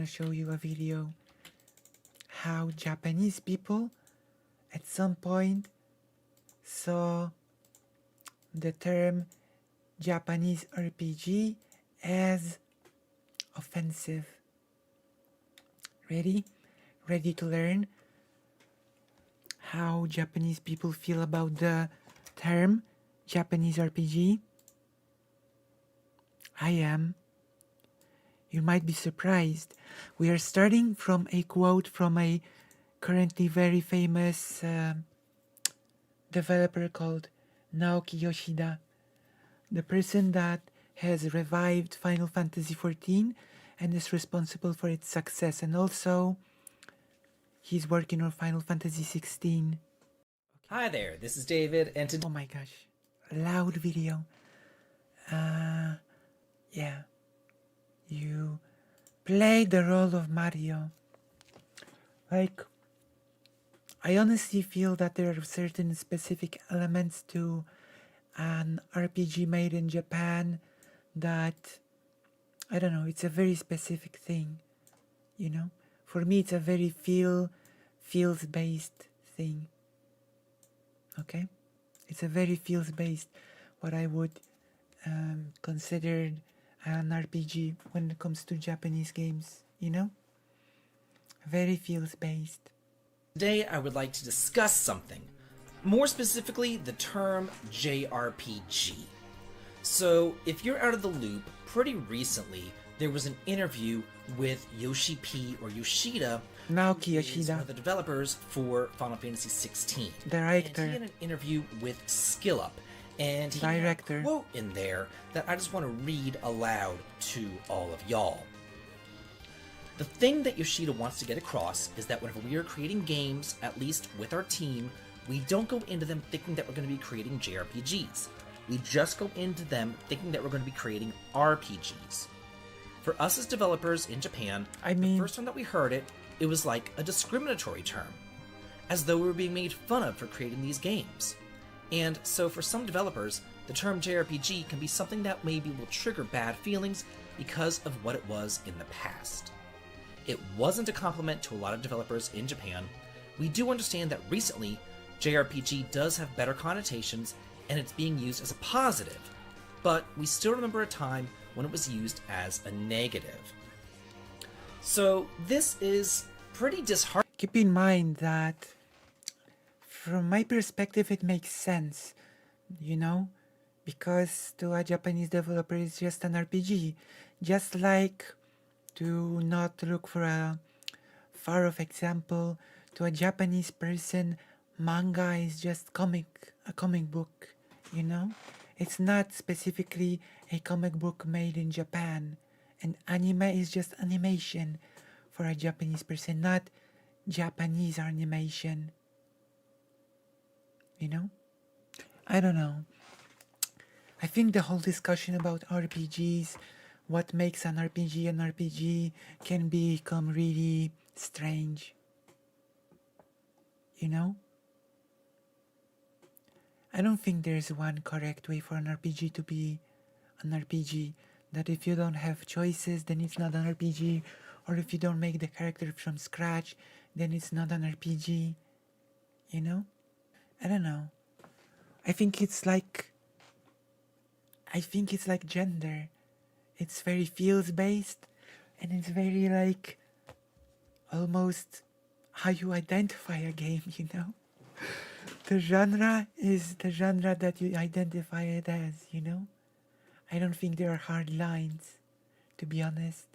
wanna show you a video how Japanese people at some point saw the term Japanese RPG as offensive. Ready? Ready to learn how Japanese people feel about the term Japanese RPG? I am. You might be surprised. We are starting from a quote from a currently very famous developer called Naoki Yoshida, the person that has revived Final Fantasy XIV and is responsible for its success, and also he's working on Final Fantasy XVI. Hi there, this is David, and today... Oh my gosh, loud video. Yeah. You play the role of Mario. Like, I honestly feel that there are certain specific elements to an RPG made in Japan that, I don't know, it's a very specific thing, you know? For me, it's a very feels-based thing, okay? It's a very feels-based, what I would consider an RPG when it comes to Japanese games, you know? Very feels-based. Today I would like to discuss something. More specifically, the term JRPG. So, if you're out of the loop, pretty recently there was an interview with Yoshi-P or Yoshida, Naoki who is Yoshida, one of the developers for Final Fantasy XVI. director. And he had an interview with SkillUp, and he Director. had a quote in there that I just want to read aloud to all of y'all. The thing that Yoshida wants to get across is that whenever we are creating games, at least with our team, we don't go into them thinking that we're going to be creating JRPGs. We just go into them thinking that we're going to be creating RPGs. For us as developers in Japan, the first time that we heard it, it was like a discriminatory term, as though we were being made fun of for creating these games. And so for some developers, the term JRPG can be something that maybe will trigger bad feelings because of what it was in the past. It wasn't a compliment to a lot of developers in Japan. We do understand that recently, JRPG does have better connotations and it's being used as a positive, but we still remember a time when it was used as a negative. So this is pretty disheartening. Keep in mind that from my perspective it makes sense, you know, because to a Japanese developer it's just an RPG, just like, to not look for a far-off example, to a Japanese person manga is just a comic book, you know. It's not specifically a comic book made in Japan, and anime is just animation for a Japanese person, not Japanese animation, you know. I don't know. I think the whole discussion about RPGs, what makes an RPG can become really strange, you know. I don't think there's one correct way for an RPG to be an RPG, that if you don't have choices then it's not an RPG, or if you don't make the character from scratch then it's not an RPG, you know. I don't know. I think it's like gender. It's very feels based, and it's very like almost how you identify a game, you know? The genre is the genre that you identify it as, you know? I don't think there are hard lines, to be honest.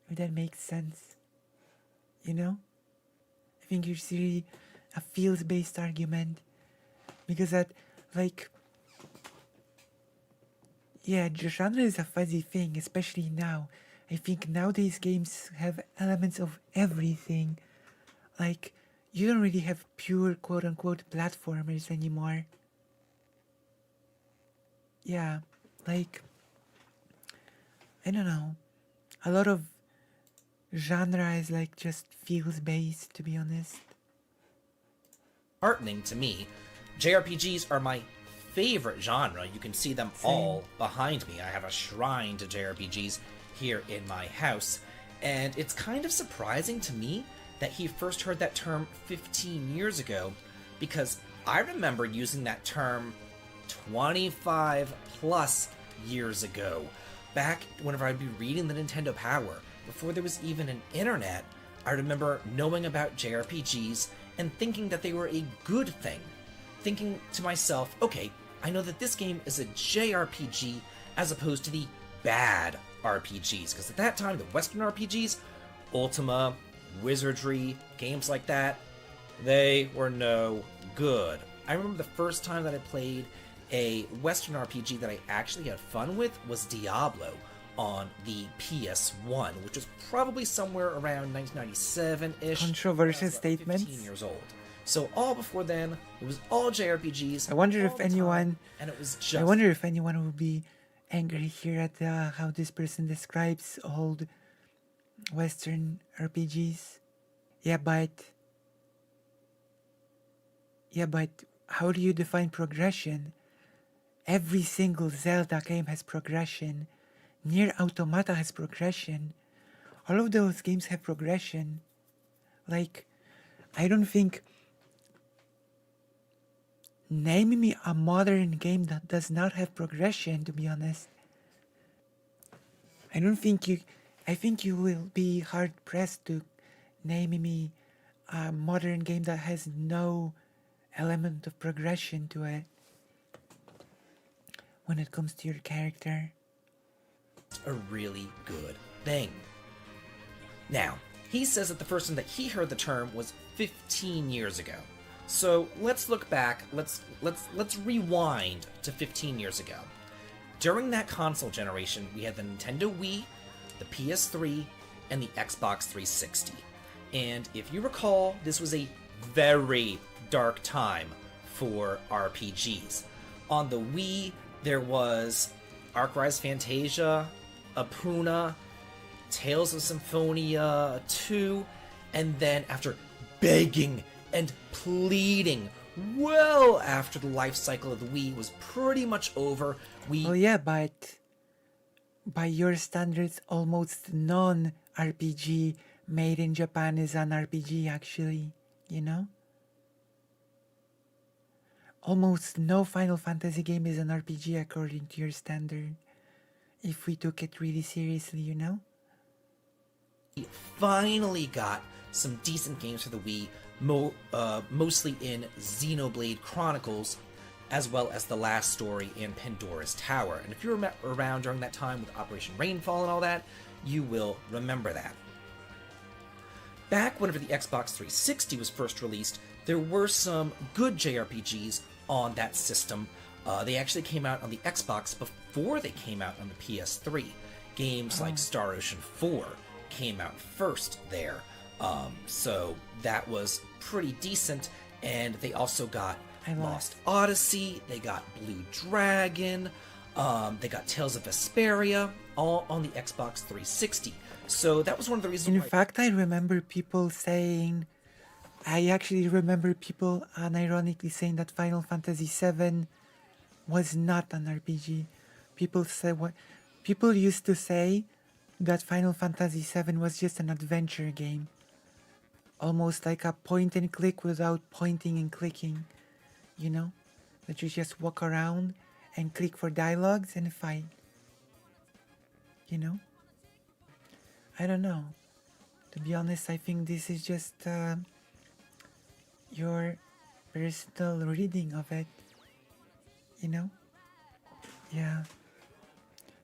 If that makes sense, you know? I think it's really a feels based argument, because that, like, yeah, genre is a fuzzy thing, especially now. I think nowadays games have elements of everything. Like, you don't really have pure quote-unquote platformers anymore. Yeah, like, I don't know. A lot of genre is like just feels based, to be honest. Heartening to me. JRPGs are my favorite genre. You can see them all behind me. I have a shrine to JRPGs here in my house. And it's kind of surprising to me that he first heard that term 15 years ago, because I remember using that term 25 plus years ago. Back whenever I'd be reading the Nintendo Power, before there was even an internet, I remember knowing about JRPGs and thinking that they were a good thing. Thinking to myself, okay, I know that this game is a JRPG as opposed to the bad RPGs. Because at that time, the Western RPGs, Ultima, Wizardry, games like that, they were no good. I remember the first time that I played a Western RPG that I actually had fun with was Diablo on the PS1, which was probably somewhere around 1997-ish. Controversial statements. 15 years old. So all before then, it was all JRPGs. I wonder all if the anyone. time, and it was just. I wonder if anyone will be angry here at how this person describes old Western RPGs. Yeah, but how do you define progression? Every single Zelda game has progression. Nier Automata has progression. All of those games have progression. Like, I don't think... Name me a modern game that does not have progression, to be honest. I think you will be hard pressed to name me a modern game that has no element of progression to it when it comes to your character. A really good thing. Now, he says that the first time that he heard the term was 15 years ago. So let's look back. Let's rewind to 15 years ago. During that console generation, we had the Nintendo Wii, the PS3, and the Xbox 360. And if you recall, this was a very dark time for RPGs. On the Wii, there was Arc-Rise Fantasia, Apuna, Tales of Symphonia 2, and then after begging and pleading well after the life cycle of the Wii was pretty much over, Oh yeah, but by your standards, almost non-RPG made in Japan is an RPG actually, you know? Almost no Final Fantasy game is an RPG according to your standard, if we took it really seriously, you know? We finally got some decent games for the Wii, mostly in Xenoblade Chronicles, as well as The Last Story and Pandora's Tower. And if you were around during that time with Operation Rainfall and all that, you will remember that. Back whenever the Xbox 360 was first released, there were some good JRPGs on that system. They actually came out on the Xbox before they came out on the PS3. Games like Star Ocean 4 came out first there. So that was pretty decent. And they also got Lost Odyssey, they got Blue Dragon, they got Tales of Vesperia, all on the Xbox 360. So that was one of the reasons In fact, I remember people saying... I actually remember people unironically saying that Final Fantasy VII was not an RPG. People used to say that Final Fantasy VII was just an adventure game. Almost like a point and click without pointing and clicking. You know? That you just walk around and click for dialogues and fight. You know? I don't know. To be honest, I think this is just your personal reading of it. You know? Yeah.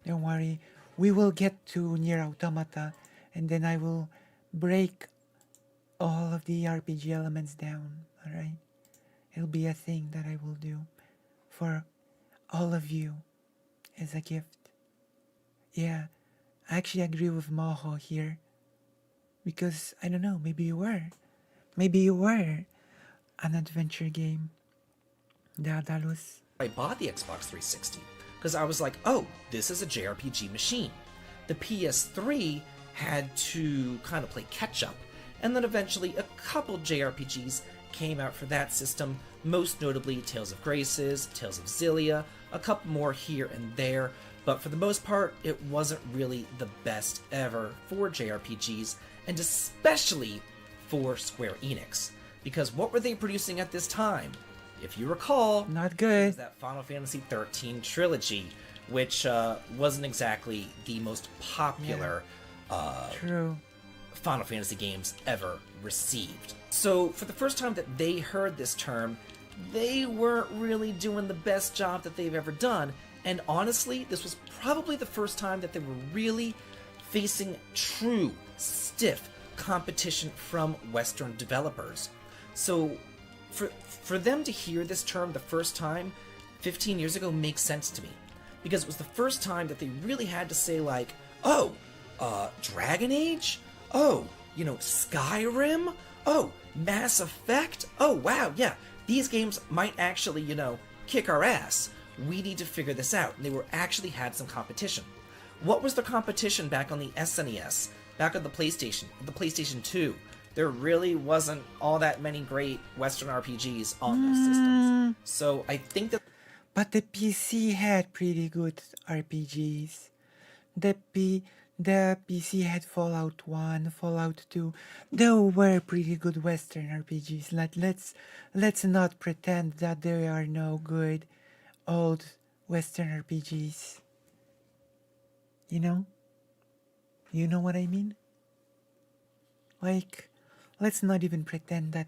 Don't worry. We will get to Nier Automata, and then I will break all of the RPG elements down, alright? It'll be a thing that I will do for all of you as a gift. Yeah, I actually agree with Moho here. Because, I don't know, maybe you were. Maybe you were an adventure game. Daedalus. I bought the Xbox 360 because I was like, oh, this is a JRPG machine. The PS3 had to kind of play catch up, and then eventually a couple JRPGs came out for that system, most notably Tales of Graces, Tales of Xillia, a couple more here and there, but for the most part, it wasn't really the best ever for JRPGs, and especially for Square Enix. Because what were they producing at this time? If you recall, Not it good. was that Final Fantasy XIII trilogy, which wasn't exactly the most popular True. Final Fantasy games ever received. So, for the first time that they heard this term, they weren't really doing the best job that they've ever done. And honestly, this was probably the first time that they were really facing true, stiff competition from Western developers. So, for them to hear this term the first time 15 years ago makes sense to me. Because it was the first time that they really had to say, like, oh, Dragon Age? Oh, Skyrim? Oh, Mass Effect? Oh, wow, yeah, these games might actually, kick our ass. We need to figure this out. And they were actually had some competition. What was the competition back on the SNES? Back on the PlayStation 2? There really wasn't all that many great Western RPGs on those systems. So I think that... But the PC had pretty good RPGs. The PC had Fallout 1, Fallout 2. There were pretty good Western RPGs. Let's not pretend that there are no good old Western RPGs. You know? You know what I mean? Like, let's not even pretend that,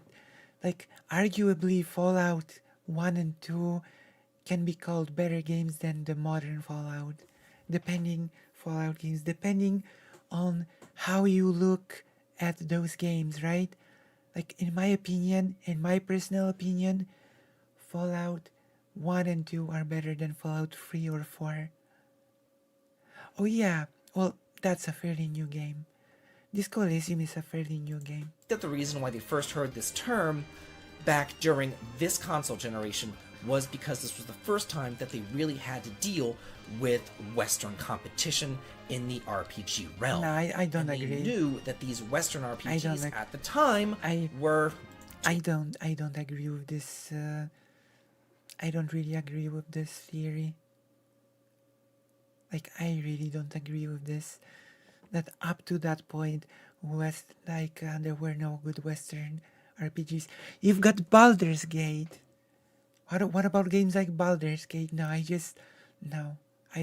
like, arguably Fallout 1 and 2 can be called better games than the modern Fallout depending on how you look at those games, right? Like, in my personal opinion, Fallout 1 and 2 are better than Fallout 3 or 4. Oh yeah, well, that's a fairly new game. Disco Elysium is a fairly new game. that the reason why they first heard this term back during this console generation was because this was the first time that they really had to deal with Western competition in the RPG realm. No, I don't and agree. They knew that these Western I don't RPGs ag- at the time I- were... I don't agree with this. I don't really agree with this theory. Like, I really don't agree with this. That up to that point, there were no good Western RPGs. You've got Baldur's Gate. What about games like Baldur's Gate? No, I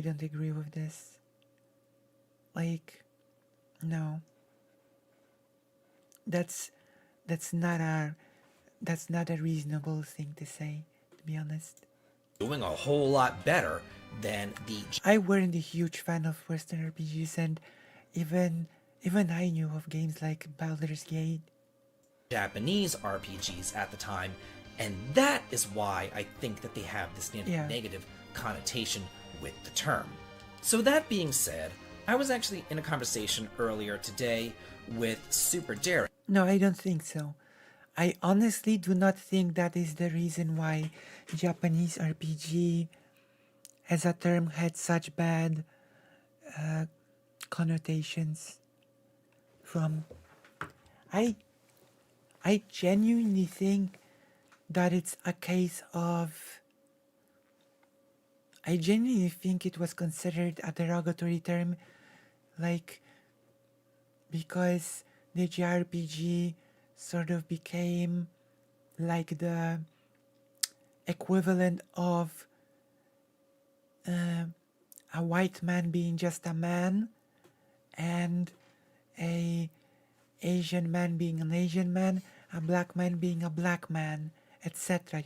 don't agree with this. Like, no. That's not a reasonable thing to say, to be honest. doing a whole lot better than the I weren't a huge fan of Western RPGs, and even I knew of games like Baldur's Gate. Japanese RPGs at the time, and that is why I think that they have this negative connotation with the term. So that being said, I was actually in a conversation earlier today with Super Derek. No, I don't think so. I honestly do not think that is the reason why Japanese RPG as a term had such bad connotations from... I genuinely think that it's a case of... I genuinely think it was considered a derogatory term, like, because the JRPG sort of became like the equivalent of a white man being just a man and a Asian man being an Asian man, a black man being a black man, etc.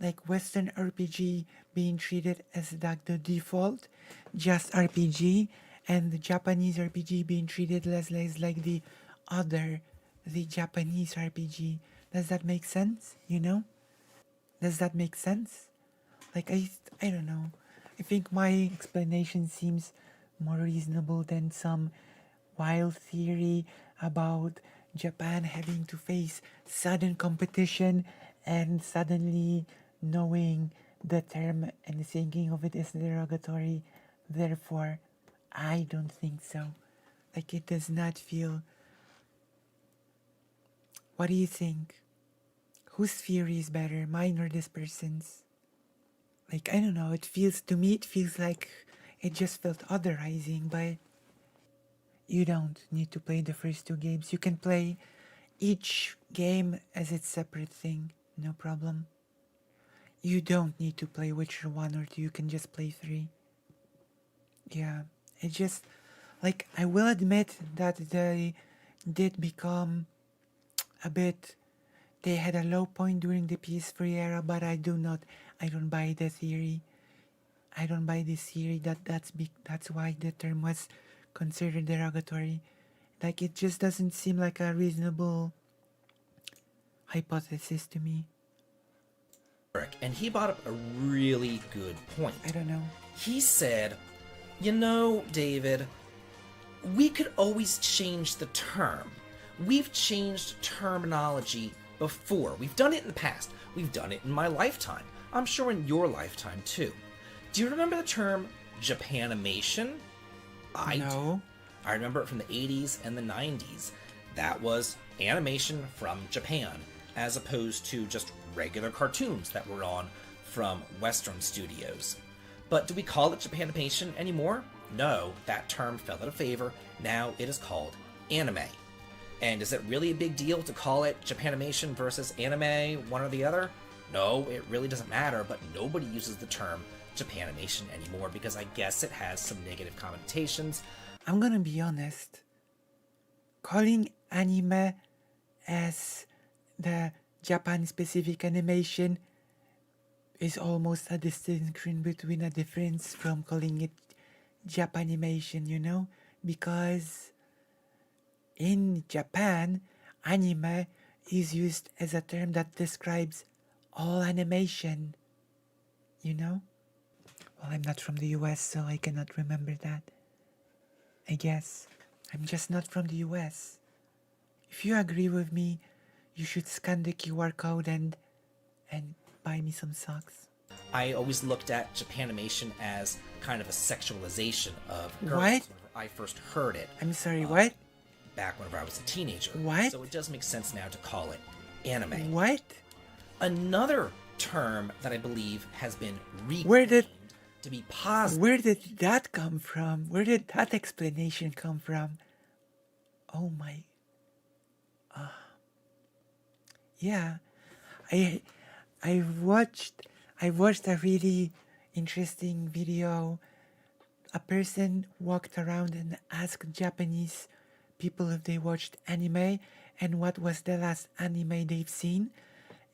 Like Western RPG being treated as like the default, just RPG, and the Japanese RPG being treated as like the Japanese RPG. Does that make sense? Does that make sense? Like, I don't know. I think my explanation seems more reasonable than some wild theory about Japan having to face sudden competition and suddenly knowing the term and thinking of it as derogatory. Therefore, I don't think so. Like, it does not feel... What do you think? Whose theory is better, mine or this person's? Like, I don't know, it feels like it just felt otherizing, but you don't need to play the first two games. You can play each game as its separate thing, no problem. You don't need to play Witcher 1 or 2, you can just play 3. Yeah, it just, like, I will admit that they did become a bit, they had a low point during the PS3 era, but I don't buy the theory. I don't buy this theory that's why the term was considered derogatory. Like, it just doesn't seem like a reasonable hypothesis to me. And he brought up a really good point. I don't know. He said, you know, David, we could always change the term. We've changed terminology before. We've done it in the past. We've done it in my lifetime. I'm sure in your lifetime too. Do you remember the term Japanimation? No. I remember it from the 80s and the 90s. That was animation from Japan, as opposed to just regular cartoons that were on from Western studios. But do we call it Japanimation anymore? No, that term fell out of favor. Now it is called anime. And is it really a big deal to call it Japanimation versus anime, one or the other? No, it really doesn't matter, but nobody uses the term Japanimation anymore because I guess it has some negative connotations. I'm gonna be honest. Calling anime as the Japan-specific animation is almost a distinction between a difference from calling it Japanimation, you know? Because in Japan, anime is used as a term that describes all animation, you know? Well, I'm not from the US, so I cannot remember that. I guess. I'm just not from the US. If you agree with me, you should scan the QR code and buy me some socks. I always looked at Japanimation as kind of a sexualization of girls. What? Whenever I first heard it. I'm sorry, what? Back whenever I was a teenager. What? So it does make sense now to call it anime. What? Another term that I believe has been Where did- to be positive. Where did that come from? Where did that explanation come from? Oh my. Yeah. I watched a really interesting video. A person walked around and asked Japanese people if they watched anime and what was the last anime they've seen.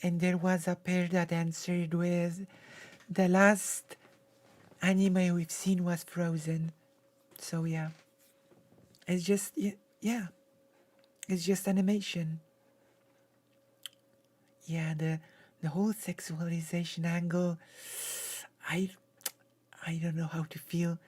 And there was a pair that answered with, the last anime we've seen was Frozen. So yeah. It's just, yeah. It's just animation. Yeah, the whole sexualization angle, I don't know how to feel.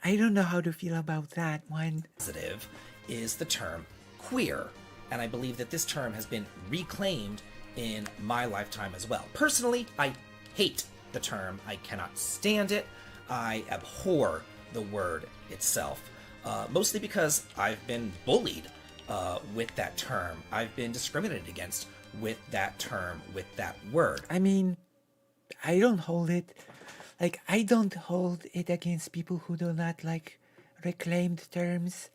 I don't know how to feel about that one. Positive is the term queer, and I believe that this term has been reclaimed in my lifetime as well. Personally, I hate the term. I cannot stand it. I abhor the word itself, mostly because I've been bullied with that term. I've been discriminated against with that term, with that word. I mean, I don't hold it against people who do not like reclaimed terms.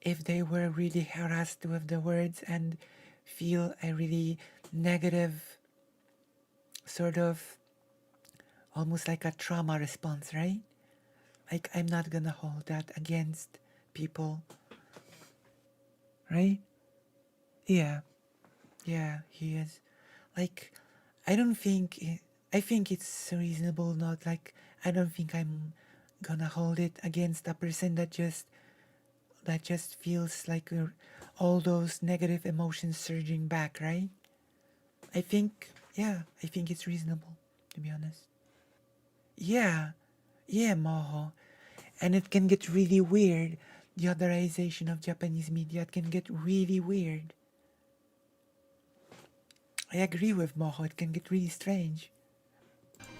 If they were really harassed with the words and feel a really negative sort of almost like a trauma response, right? Like, I'm not gonna hold that against people, right? Yeah, he is. Like, I think it's reasonable, not like, I don't think I'm gonna hold it against a person that just feels like all those negative emotions surging back, right? I think it's reasonable, to be honest. Yeah, Moho. And it can get really weird. The otherization of Japanese media, it can get really weird. I agree with Moho, it can get really strange.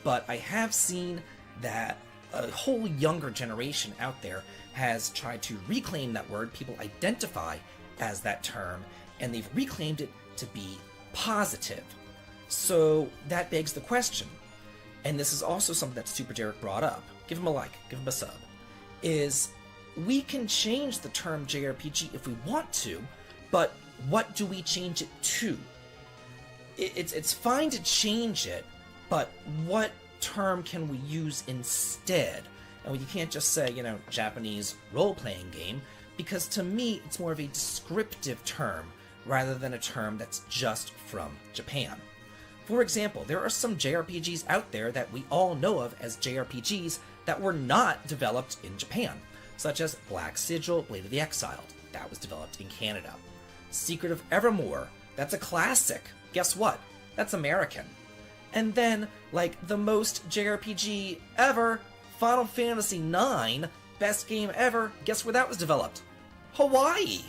But I have seen that a whole younger generation out there has tried to reclaim that word. People identify as that term, and they've reclaimed it to be positive. So that begs the question, and this is also something that Super Derek brought up. Give him a like, give him a sub. Is we can change the term JRPG if we want to, but what do we change it to? It's fine to change it, but what term can we use instead? And you can't just say, Japanese role-playing game, because to me, it's more of a descriptive term rather than a term that's just from Japan. For example, there are some JRPGs out there that we all know of as JRPGs that were not developed in Japan, such as Black Sigil, Blade of the Exiled. That was developed in Canada. Secret of Evermore, that's a classic. Guess what? That's American. And then, like the most JRPG ever, Final Fantasy IX, best game ever, guess where that was developed? Hawaii!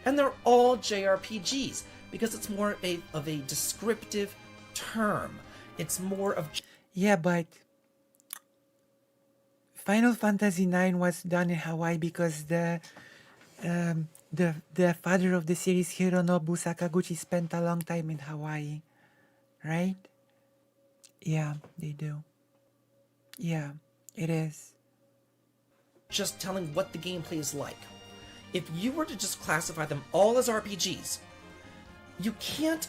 And they're all JRPGs, because it's more of a descriptive term. It's more of... Yeah, but Final Fantasy IX was done in Hawaii because the father of the series, Hironobu Sakaguchi, spent a long time in Hawaii, right? Yeah, they do. Yeah, it is. Just telling what the gameplay is like. If you were to just classify them all as RPGs, you can't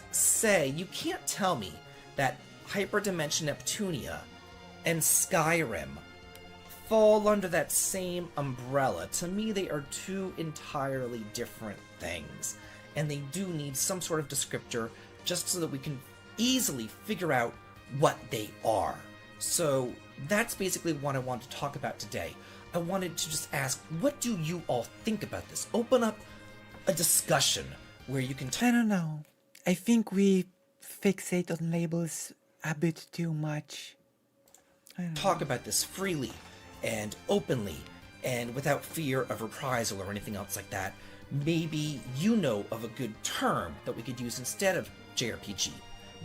tell me that Hyperdimension Neptunia and Skyrim fall under that same umbrella. To me, they are two entirely different things, and they do need some sort of descriptor just so that we can easily figure out what they are. So that's basically what I wanted to talk about today. I wanted to just ask, what do you all think about this? Open up a discussion where you can... I don't know. I think we fixate on labels a bit too much. Talk about this freely and openly and without fear of reprisal or anything else like that. Maybe you know of a good term that we could use instead of JRPG.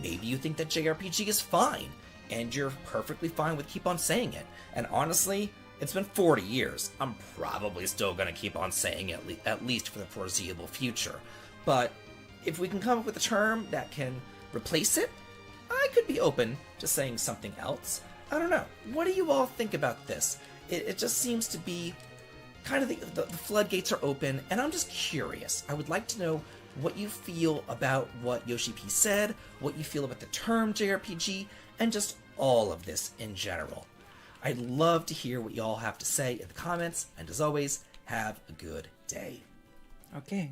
Maybe you think that JRPG is fine and you're perfectly fine with keep on saying it. And honestly, it's been 40 years. I'm probably still going to keep on saying it, at least for the foreseeable future. But if we can come up with a term that can replace it, I could be open to saying something else. I don't know. What do you all think about this? It just seems to be kind of the floodgates are open, and I'm just curious. I would like to know what you feel about what Yoshi-P said, what you feel about the term JRPG, and just all of this in general. I'd love to hear what you all have to say in the comments, and as always, have a good day. Okay.